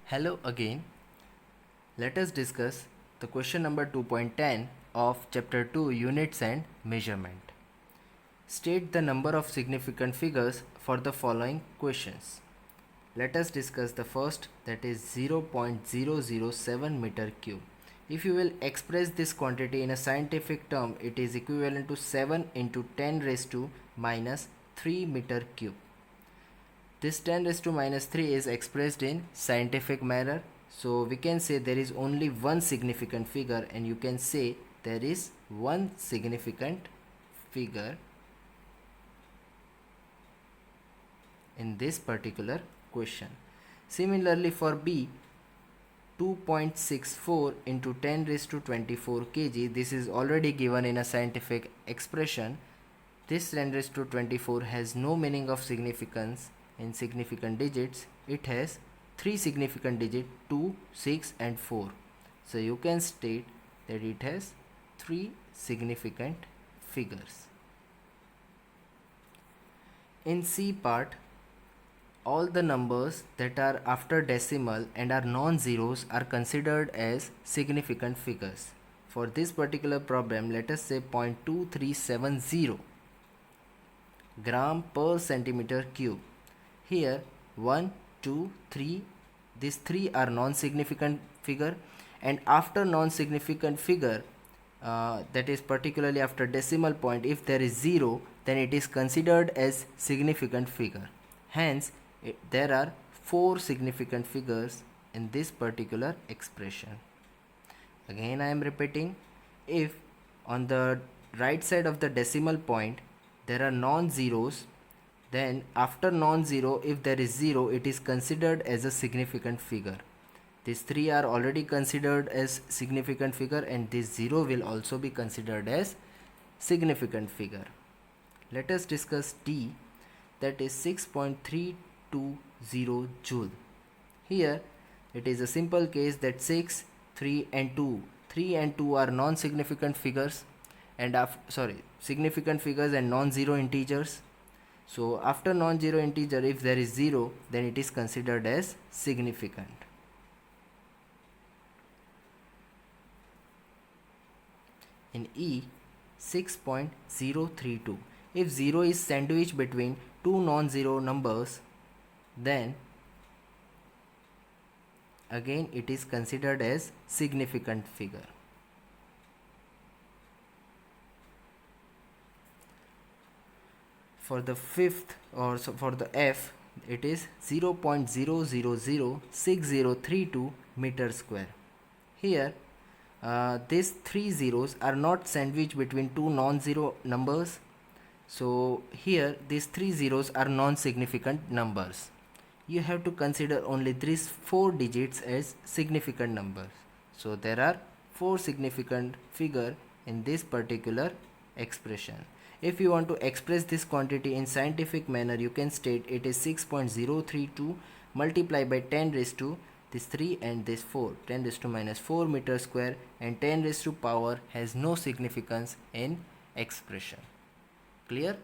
Hello again. Let us discuss the question number 2.10 of chapter 2 Units and Measurement. State the number of significant figures for the following questions. Let us discuss the first, that is 0.007 meter cube. If you will express this quantity in a scientific term, it is equivalent to 7 into 10 raised to minus 3 meter cube. This 10 raised to minus 3 is expressed in scientific manner. So we can say there is only one significant figure, and you can say there is one significant figure in this particular question. Similarly for B, 2.64 into 10 raised to 24 kg, this is already given in a scientific expression. This 10 raised to 24 has no meaning of significance in significant digits. It has three significant digits, 2, 6 and 4. So you can state that it has three significant figures. In C part, all the numbers that are after decimal and are non-zeros are considered as significant figures. For this particular problem, let us say 0.2370 gram per centimeter cube. Here 1, 2, 3, these three are non-significant figure, and after non-significant figure, that is particularly after decimal point, if there is 0, then it is considered as significant figure. Hence there are 4 significant figures in this particular expression. Again I am repeating, if on the right side of the decimal point there are non-zeros, then after non-zero, if there is 0, it is considered as a significant figure. These three are already considered as significant figure, and this 0 will also be considered as significant figure. Let us discuss D, that is 6.320 joule. Here it is a simple case that 6, 3 and 2 are non-significant figures, and significant figures and non-zero integers. So after non-zero integer, if there is 0, then it is considered as significant. In E, 6.032, if 0 is sandwiched between two non-zero numbers, then again it is considered as significant figure. For the fifth, or so for the F, it is 0.0006032 meter square. Here these three zeros are not sandwiched between two non-zero numbers, so here these three zeros are non-significant numbers. You have to consider only these 4 digits as significant numbers. So there are 4 significant figure in this particular expression. If you want to express this quantity in scientific manner, you can state it is 6.032 multiplied by 10 raised to this 3 and this 4, 10 raised to minus 4 meter square, and 10 raised to power has no significance in expression. Clear?